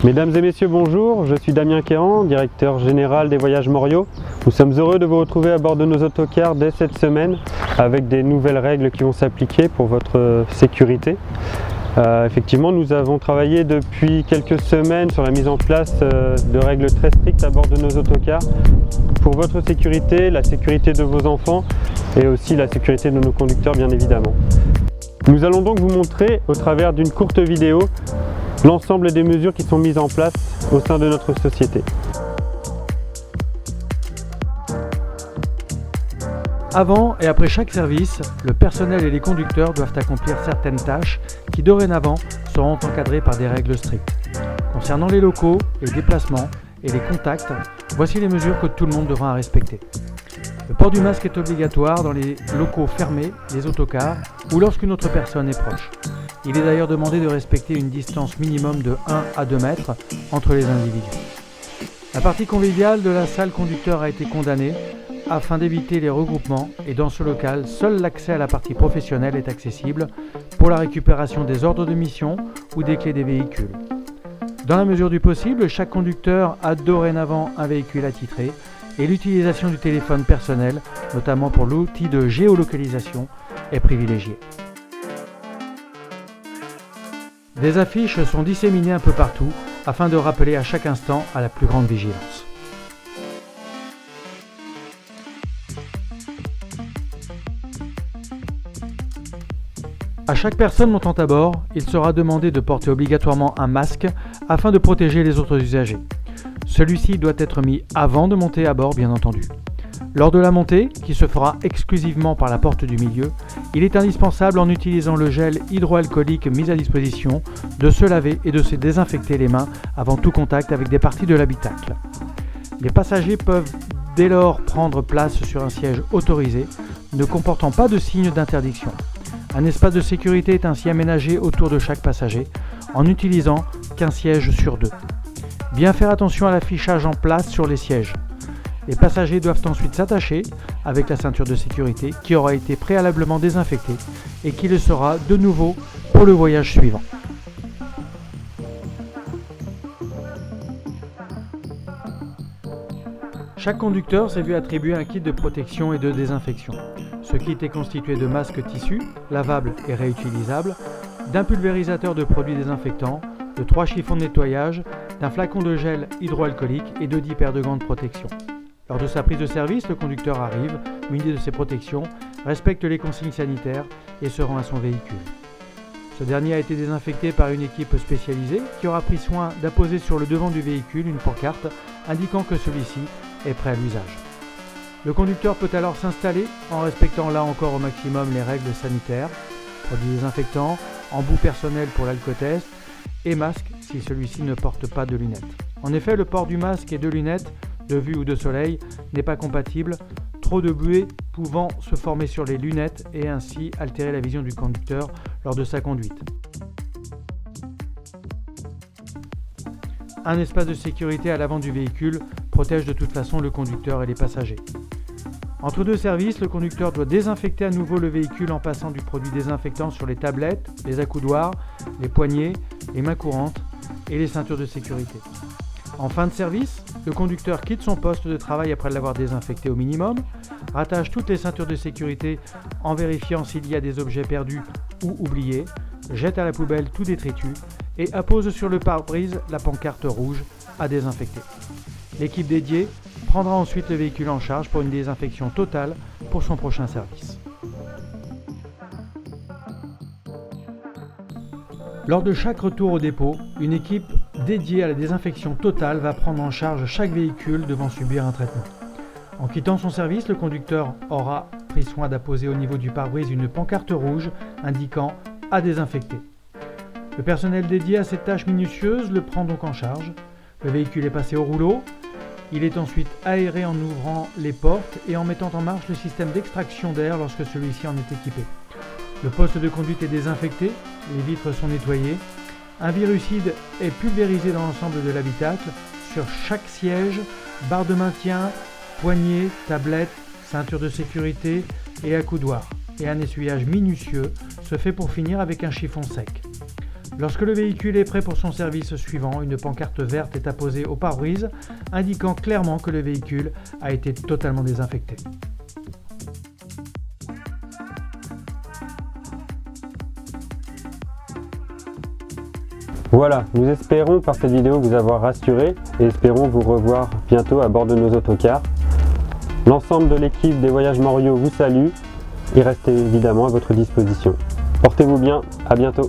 Mesdames et messieurs, bonjour, je suis Damien Quéran, directeur général des Voyages Moriot. Nous sommes heureux de vous retrouver à bord de nos autocars dès cette semaine avec des nouvelles règles qui vont s'appliquer pour votre sécurité. Effectivement, nous avons travaillé depuis quelques semaines sur la mise en place de règles très strictes à bord de nos autocars pour votre sécurité, la sécurité de vos enfants et aussi la sécurité de nos conducteurs bien évidemment. Nous allons donc vous montrer au travers d'une courte vidéo l'ensemble des mesures qui sont mises en place au sein de notre société. Avant et après chaque service, le personnel et les conducteurs doivent accomplir certaines tâches qui dorénavant seront encadrées par des règles strictes. Concernant les locaux, les déplacements et les contacts, voici les mesures que tout le monde devra respecter. Le port du masque est obligatoire dans les locaux fermés, les autocars ou lorsqu'une autre personne est proche. Il est d'ailleurs demandé de respecter une distance minimum de 1 à 2 mètres entre les individus. La partie conviviale de la salle conducteur a été condamnée afin d'éviter les regroupements et dans ce local, seul l'accès à la partie professionnelle est accessible pour la récupération des ordres de mission ou des clés des véhicules. Dans la mesure du possible, chaque conducteur a dorénavant un véhicule attitré et l'utilisation du téléphone personnel, notamment pour l'outil de géolocalisation, est privilégiée. Des affiches sont disséminées un peu partout afin de rappeler à chaque instant à la plus grande vigilance. À chaque personne montant à bord, il sera demandé de porter obligatoirement un masque afin de protéger les autres usagers. Celui-ci doit être mis avant de monter à bord, bien entendu. Lors de la montée, qui se fera exclusivement par la porte du milieu, il est indispensable, en utilisant le gel hydroalcoolique mis à disposition, de se laver et de se désinfecter les mains avant tout contact avec des parties de l'habitacle. Les passagers peuvent dès lors prendre place sur un siège autorisé, ne comportant pas de signe d'interdiction. Un espace de sécurité est ainsi aménagé autour de chaque passager, en n'utilisant qu'un siège sur 2. Bien faire attention à l'affichage en place sur les sièges. Les passagers doivent ensuite s'attacher avec la ceinture de sécurité qui aura été préalablement désinfectée et qui le sera de nouveau pour le voyage suivant. Chaque conducteur s'est vu attribuer un kit de protection et de désinfection. Ce kit est constitué de masques tissus, lavables et réutilisables, d'un pulvérisateur de produits désinfectants, de 3 chiffons de nettoyage, d'un flacon de gel hydroalcoolique et de 10 paires de gants de protection. Lors de sa prise de service, le conducteur arrive, muni de ses protections, respecte les consignes sanitaires et se rend à son véhicule. Ce dernier a été désinfecté par une équipe spécialisée qui aura pris soin d'apposer sur le devant du véhicule une pancarte indiquant que celui-ci est prêt à l'usage. Le conducteur peut alors s'installer en respectant là encore au maximum les règles sanitaires, produits désinfectants, embout personnel pour l'alcotest et masque si celui-ci ne porte pas de lunettes. En effet, le port du masque et de lunettes, de vue ou de soleil, n'est pas compatible, trop de buée pouvant se former sur les lunettes et ainsi altérer la vision du conducteur lors de sa conduite. Un espace de sécurité à l'avant du véhicule protège de toute façon le conducteur et les passagers. Entre deux services, le conducteur doit désinfecter à nouveau le véhicule en passant du produit désinfectant sur les tablettes, les accoudoirs, les poignées, les mains courantes et les ceintures de sécurité. En fin de service, le conducteur quitte son poste de travail après l'avoir désinfecté au minimum, rattache toutes les ceintures de sécurité en vérifiant s'il y a des objets perdus ou oubliés, jette à la poubelle tout détritus et appose sur le pare-brise la pancarte rouge à désinfecter. L'équipe dédiée prendra ensuite le véhicule en charge pour une désinfection totale pour son prochain service. Lors de chaque retour au dépôt, une équipe dédiée à la désinfection totale va prendre en charge chaque véhicule devant subir un traitement. En quittant son service, le conducteur aura pris soin d'apposer au niveau du pare-brise une pancarte rouge indiquant « à désinfecter ». Le personnel dédié à cette tâche minutieuse le prend donc en charge. Le véhicule est passé au rouleau. Il est ensuite aéré en ouvrant les portes et en mettant en marche le système d'extraction d'air lorsque celui-ci en est équipé. Le poste de conduite est désinfecté, les vitres sont nettoyées, un virucide est pulvérisé dans l'ensemble de l'habitacle, sur chaque siège, barre de maintien, poignée, tablette, ceinture de sécurité et accoudoir. Et un essuyage minutieux se fait pour finir avec un chiffon sec. Lorsque le véhicule est prêt pour son service suivant, une pancarte verte est apposée au pare-brise, indiquant clairement que le véhicule a été totalement désinfecté. Voilà, nous espérons par cette vidéo vous avoir rassuré et espérons vous revoir bientôt à bord de nos autocars. L'ensemble de l'équipe des Voyages Morio vous salue et reste évidemment à votre disposition. Portez-vous bien, à bientôt.